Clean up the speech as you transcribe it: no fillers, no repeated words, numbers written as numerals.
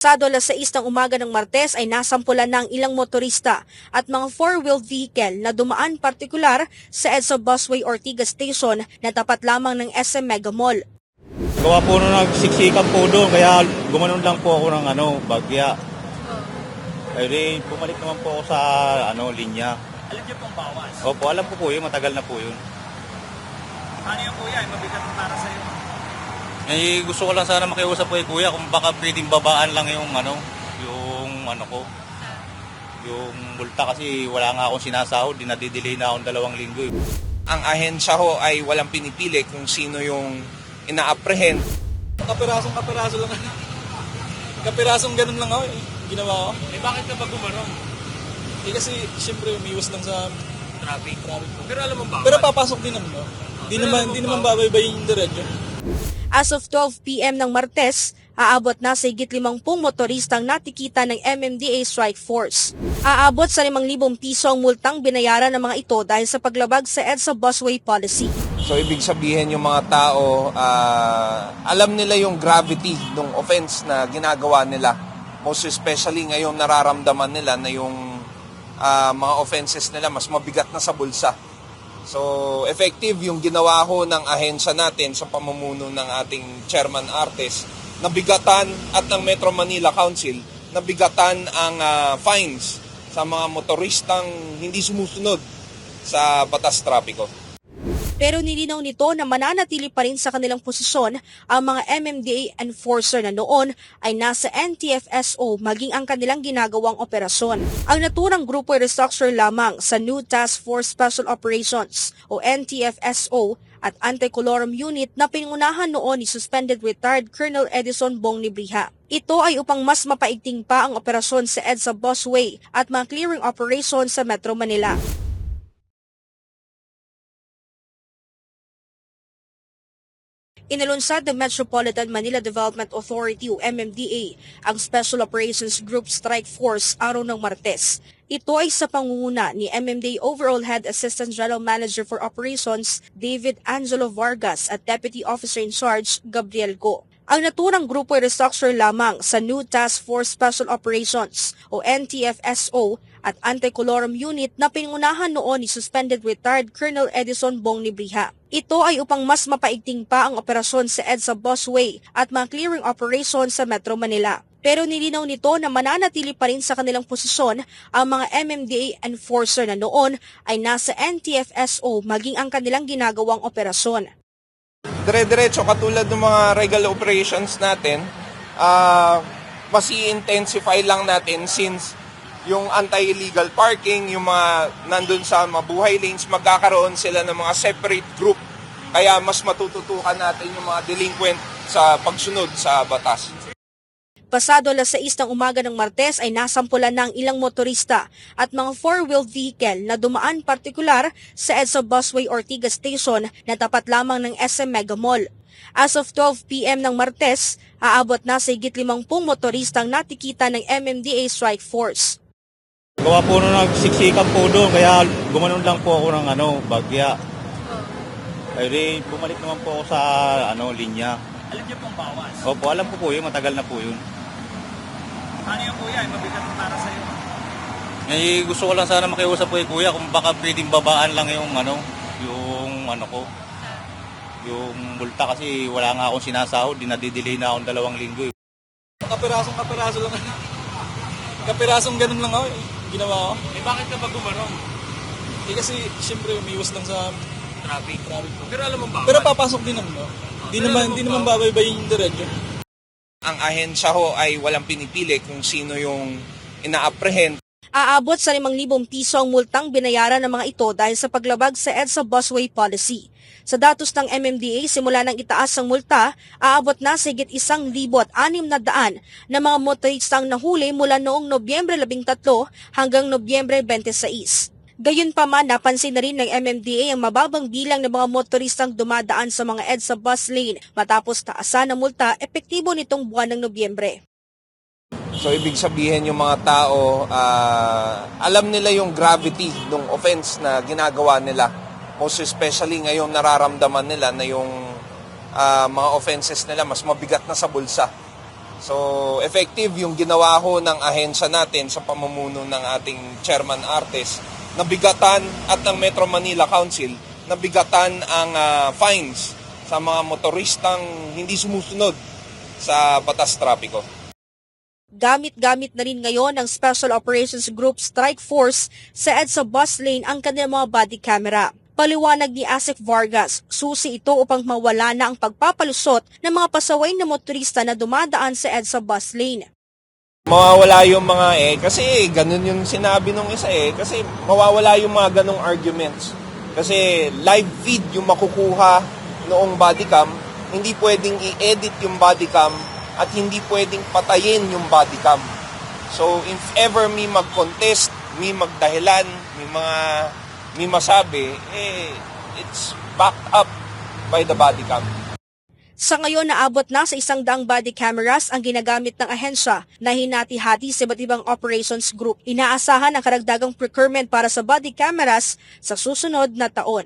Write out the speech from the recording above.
Pasado alas 6 ng umaga ng Martes ay nasampulan ng ilang motorista at mga four-wheel vehicle na dumaan partikular sa EDSA Busway Ortigas Station na tapat lamang ng SM Mega Mall. Gawa po nung nagsiksikan po doon, kaya gumanon lang po ako ng bagya. Ay di, bumalik naman po ako sa linya. Alam niyo pong bawas? Opo, alam ko po yun, matagal na po yun. Ano yan kuya? Mabigat para sa'yo. Eh, gusto ko lang sana makiusap po kuya kung baka pwedeng babaan lang yung yung multa kasi wala nga akong sinasahod, dinadidelay na akong 2 linggo. Ang ahensya ho ay walang pinipili kung sino yung ina-apprehend. Kapirasong lang. Kapirasong ganun lang ako ginawa ko. Eh bakit ka ba gumanon? Eh kasi siyempre umiwas lang sa Traffic. Pero alam mo ba? pero papasok din naman, no? Di naman babaybayin yung diretso. As of 12 p.m. ng Martes, aabot na sa higit 50 motoristang natikita ng MMDA Strike Force. Aabot sa 5,000 piso ang multang binayaran ng mga ito dahil sa paglabag sa EDSA Busway Policy. So ibig sabihin yung mga tao, alam nila yung gravity ng offense na ginagawa nila. Most especially ngayon nararamdaman nila na yung mga offenses nila mas mabigat na sa bulsa. So, effective yung ginawa ho ng ahensya natin sa pamumuno ng ating Chairman Artes, nabigatan at ng Metro Manila Council, nabigatan ang fines sa mga motoristang hindi sumusunod sa batas trapiko. Pero nilinaw nito na mananatili pa rin sa kanilang posisyon ang mga MMDA enforcer na noon ay nasa NTFSO maging ang kanilang ginagawang operasyon. Ang naturang grupo ay restructure lamang sa New Task Force Special Operations o NTFSO at Anti-Colorum Unit na pinungunahan noon ni Suspended Retired Colonel Edison Bong Nibriha. Ito ay upang mas mapaigting pa ang operasyon sa EDSA Busway at mga clearing operation sa Metro Manila. Inalunsad ng Metropolitan Manila Development Authority o MMDA ang Special Operations Group Strike Force araw ng Martes. Ito ay sa pangunguna ni MMDA Overall Head Assistant General Manager for Operations David Angelo Vargas at Deputy Officer in Charge Gabriel Go. Ang naturang grupo ay restructure lamang sa New Task Force Special Operations o NTFSO at Anti-Colorum Unit na pinungunahan noon ni Suspended Retired Colonel Edison Bong Nibriha. Ito ay upang mas mapaigting pa ang operasyon sa EDSA Busway at mga clearing operation sa Metro Manila. Pero nilinaw nito na mananatili pa rin sa kanilang posisyon ang mga MMDA enforcer na noon ay nasa NTFSO maging ang kanilang ginagawang operasyon. Dire-diretso katulad ng mga regular operations natin, mas i-intensify lang natin since yung anti-illegal parking, yung mga nandun sa mabuhay lanes, magkakaroon sila ng mga separate group. Kaya mas matututukan natin yung mga delinquent sa pagsunod sa batas. Pasado alas 6 ng umaga ng Martes ay nasampulan ng ilang motorista at mga four-wheel vehicle na dumaan partikular sa EDSA Busway Ortigas Station na tapat lamang ng SM Mega Mall. As of 12 p.m. ng Martes, aabot na sa higit 50 motoristang natikita ng MMDA Strike Force. Gawa po nung nagsiksikan po doon, kaya gumanon lang po ako ng bagya. Ay di, bumalik naman po ako sa linya. Alam niyo pong bawas? Opo, alam ko po yun, matagal na po yun. Ano yan kuya? Mabigat para sa'yo. Eh, gusto ko lang sana makiusap po kuya kung baka pwedeng babaan lang yung yung multa kasi wala nga akong sinasahod, dinadidelay na akong 2 linggo. Kapirasong lang. Kapirasong ganun lang ako ginawa ko. Eh bakit ka ba gumanon? Eh kasi siyempre umiwas lang sa Traffic. Pero alam mo ba? pero papasok din naman, no? Di naman babaybayin yung diretso. Ang ahensya ho ay walang pinipili kung sino yung ina-apprehend. Aabot sa 5,000 piso ang multang binayaran ng mga ito dahil sa paglabag sa EDSA Busway Policy. Sa datos ng MMDA, simula ng itaas ang multa, aabot na sa higit 1,600 na mga motoristang nahuli mula noong Nobyembre 13 hanggang Nobyembre 26. Gayunpaman, napansin na rin ng MMDA ang mababang bilang ng mga motoristang dumadaan sa mga EDSA bus lane matapos taasan ng multa epektibo nitong buwan ng Nobyembre. So ibig sabihin yung mga tao, alam nila yung gravity ng offense na ginagawa nila. Most especially ngayon nararamdaman nila na yung mga offenses nila mas mabigat na sa bulsa. So, effective yung ginawa ho ng ahensya natin sa pamumuno ng ating Chairman Artes, nabigatan at ng Metro Manila Council, nabigatan ang fines sa mga motoristang hindi sumusunod sa batas trapiko. Gamit-gamit na rin ngayon ng Special Operations Group Strike Force sa EDSA bus lane ang kanilang mga body camera. Paliwanag ni Asik Vargas, susi ito upang mawala na ang pagpapalusot ng mga pasaway na motorista na dumadaan sa EDSA bus lane. Mawawala yung mga kasi ganun yung sinabi nung isa kasi mawawala yung mga ganung arguments. Kasi live feed yung makukuha noong bodycam, hindi pwedeng i-edit yung bodycam at hindi pwedeng patayin yung bodycam. So if ever may mag-contest, may magdahilan, may masabi, it's backed up by the bodycam. Sa ngayon, naabot na sa 100 body cameras ang ginagamit ng ahensya na hinati-hati sa iba't ibang operations group. Inaasahan ang karagdagang procurement para sa body cameras sa susunod na taon.